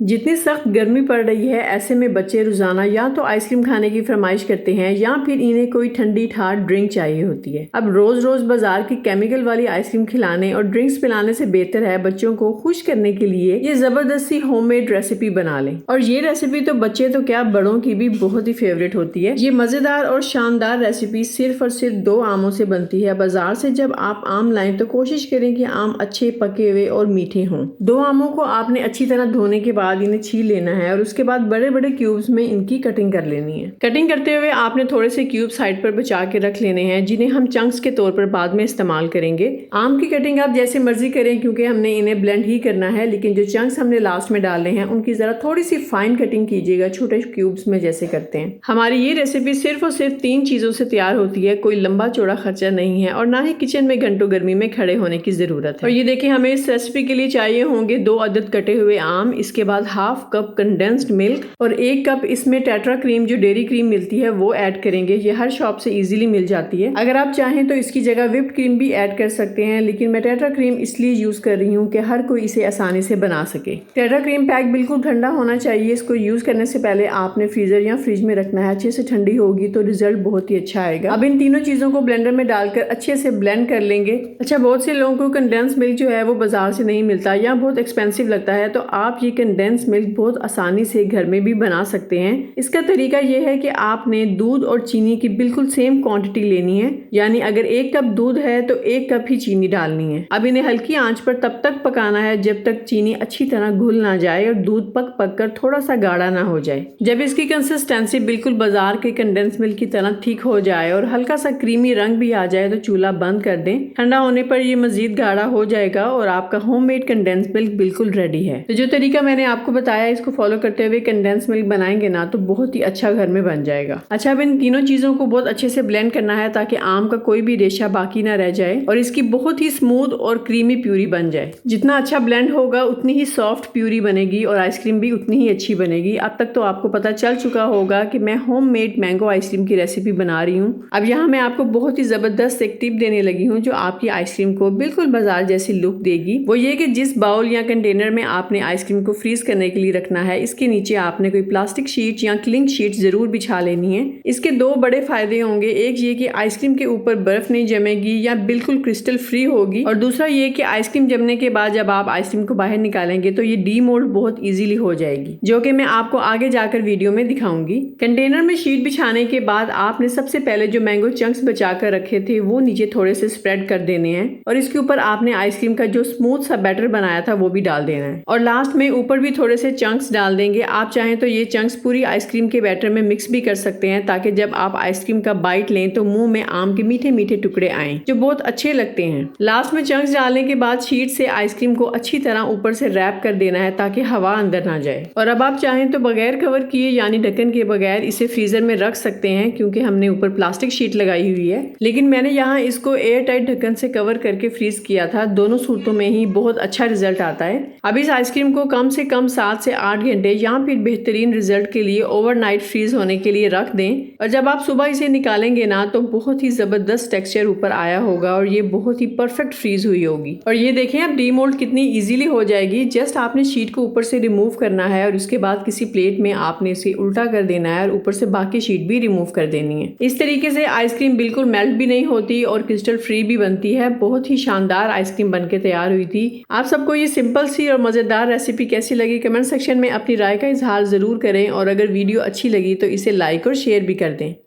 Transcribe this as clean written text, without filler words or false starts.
जितनी सख्त गर्मी पड़ रही है ऐसे में बच्चे रोजाना या तो आइसक्रीम खाने की फरमाइश करते हैं या फिर इन्हें कोई ठंडी ठार ड्रिंक चाहिए होती है। अब रोज रोज बाजार की केमिकल वाली आइसक्रीम खिलाने और ड्रिंक्स पिलाने से बेहतर है बच्चों को खुश करने के लिए ये जबरदस्ती होममेड रेसिपी बना लें। और ये रेसिपी तो बच्चे तो क्या बड़ों की भी बहुत ही फेवरेट होती है। ये मजेदार और शानदार रेसिपी सिर्फ और सिर्फ 2 आमों से बनती है। बाजार से जब आप आम लाएं तो कोशिश करें कि आम अच्छे पके हुए और मीठे हों। 2 आमों को आपने अच्छी तरह धोने के बाद इन्हें छील लेना है और उसके बाद बड़े बड़े क्यूब्स में इनकी कटिंग कर लेनी है। कटिंग करते हुए आपने थोड़े से क्यूब साइड पर बचा के रख लेने हैं जिन्हें हम चंक्स के तौर पर बाद में इस्तेमाल करेंगे। आम की कटिंग आप जैसे मर्जी करें क्योंकि हमने इन्हें ब्लेंड ही करना है, लेकिन जो चंक्स हमने लास्ट में डालने हैं उनकी जरा थोड़ी सी फाइन कटिंग कीजिएगा, छोटे क्यूब्स में जैसे करते हैं। हमारी ये रेसिपी सिर्फ और सिर्फ 3 चीजों से तैयार होती है। कोई लंबा चौड़ा खर्चा नहीं है और ना ही किचन में घंटों गर्मी में खड़े होने की जरूरत है। और ये देखिए हमें इस रेसिपी के लिए चाहिए होंगे 2 अदद कटे हुए आम, इसके बाद हाफ कप कंडेंस्ड मिल्क और 1 कप इसमें टेट्रा क्रीम जो डेयरी क्रीम मिलती है वो ऐड करेंगे। ये हर शॉप से इजीली मिल जाती है। अगर आप चाहें तो इसकी जगह व्हिप्ड क्रीम भी ऐड कर सकते हैं, लेकिन मैं टेट्रा क्रीम इसलिए यूज कर रही हूँ कि हर कोई इसे आसानी से बना सके। टेट्रा क्रीम पैक बिल्कुल ठंडा होना चाहिए। इसको यूज करने से पहले आपने फ्रीजर या फ्रिज में रखना है। अच्छे से ठंडी होगी तो रिजल्ट बहुत ही अच्छा आएगा। अब इन तीनों चीजों को ब्लेंडर में डालकर अच्छे से ब्लेंड कर लेंगे। अच्छा, बहुत से लोगों को कंडेंस मिल्क जो है वो बाजार से नहीं मिलता या बहुत एक्सपेंसिव लगता है, तो आप ये कंडेंस मिल्क बहुत आसानी से घर में भी बना सकते हैं। इसका तरीका यह है कि आपने दूध और चीनी की बिल्कुल सेम क्वांटिटी लेनी है, यानी अगर 1 कप दूध है तो 1 कप ही चीनी डालनी है। अब इन्हें हल्की आंच पर तब तक पकाना है जब तक चीनी अच्छी तरह घुल ना जाए और दूध पक पक कर थोड़ा सा गाढ़ा ना हो जाए। जब इसकी कंसिस्टेंसी बिल्कुल बाजार के कंडेंस मिल्क की तरह ठीक हो जाए और हल्का सा क्रीमी रंग भी आ जाए तो चूल्हा बंद कर दें। ठंडा होने पर ये मजीद गाढ़ा हो जाएगा और आपका होममेड कंडेंस मिल्क बिल्कुल रेडी है। तो जो तरीका मैंने आपको बताया इसको फॉलो करते हुए कंडेंस मिल्क बनाएंगे ना तो बहुत ही अच्छा घर में बन जाएगा। अच्छा, अब इन तीनों चीजों को बहुत अच्छे से ब्लेंड करना है ताकि आम का कोई भी रेशा बाकी ना रह जाए और इसकी बहुत ही स्मूथ और क्रीमी प्यूरी बन जाए। जितना अच्छा ब्लेंड होगा उतनी ही सॉफ्ट प्यूरी बनेगी और आइसक्रीम भी उतनी ही अच्छी बनेगी। अब तक तो आपको पता चल चुका होगा कि मैं होममेड मैंगो आइसक्रीम की रेसिपी बना रही हूँ। अब यहाँ मैं आपको बहुत ही जबरदस्त एक टिप देने लगी हूँ जो आपकी आइसक्रीम को बिल्कुल बाजार जैसी लुक देगी। वो ये कि जिस बाउल या कंटेनर में आपने आइसक्रीम को फ्रीज करने के लिए रखना है, इसके नीचे आपने कोई प्लास्टिक शीट या क्लिंग शीट जरूर बिछा लेनी है। इसके 2 बड़े फायदे होंगे। एक ये कि आइसक्रीम के ऊपर बर्फ नहीं जमेगी या बिल्कुल क्रिस्टल फ्री होगी, और दूसरा ये कि आइसक्रीम जमने के बाद जब आप आइसक्रीम को बाहर निकालेंगे तो ये डीमोल्ड बहुत इजीली हो जाएगी, जो कि मैं आपको आगे जाकर वीडियो में दिखाऊंगी। कंटेनर में शीट बिछाने के बाद आपने सबसे पहले जो मैंगो चंक्स बचा कर रखे थे वो नीचे थोड़े से स्प्रेड कर देने हैं और इसके ऊपर आपने आइसक्रीम का जो स्मूथ सा बैटर बनाया था वो भी डाल देना है और लास्ट में ऊपर भी थोड़े से चंक्स डाल देंगे। आप चाहें तो ये चंक्स पूरी आइसक्रीम के बैटर में मिक्स भी कर सकते हैं ताकि जब आप आइसक्रीम का बाइट लें तो मुंह में आम के मीठे मीठे टुकड़े आएं जो बहुत अच्छे लगते हैं। लास्ट में चंक्स डालने के बाद शीट से आइसक्रीम को अच्छी तरह ऊपर से रैप कर देना है ताकि हवा अंदर ना जाए। और अब आप चाहें तो बगैर कवर किए यानी ढक्कन के बगैर इसे फ्रीजर में रख सकते हैं क्योंकि हमने ऊपर प्लास्टिक शीट लगाई हुई है, लेकिन मैंने यहाँ इसको एयर टाइट ढक्कन से कवर करके फ्रीज किया था। दोनों सूरतों में ही बहुत अच्छा रिजल्ट आता है। अब इस आइसक्रीम को कम से कम 7 से 8 घंटे या फिर बेहतरीन रिजल्ट के लिए ओवरनाइट फ्रीज होने के लिए रख दें और जब आप सुबह इसे निकालेंगे ना तो बहुत ही जबरदस्त टेक्सचर ऊपर आया होगा और ये बहुत ही परफेक्ट फ्रीज हुई होगी। और ये देखें अब डीमोल्ड कितनी इजीली हो जाएगी। जस्ट आपने शीट को ऊपर से रिमूव करना है और उसके बाद किसी प्लेट में आपने इसे उल्टा कर देना है और ऊपर से बाकी शीट भी रिमूव कर देनी है। इस तरीके से आइसक्रीम बिल्कुल मेल्ट भी नहीं होती और क्रिस्टल फ्री भी बनती है। बहुत ही शानदार आइसक्रीम बनके तैयार हुई थी। आप सबको ये सिंपल सी और मजेदार रेसिपी कैसी लगी कमेंट सेक्शन में अपनी राय का इजहार जरूर करें और अगर वीडियो अच्छी लगी तो इसे लाइक और शेयर भी कर दें।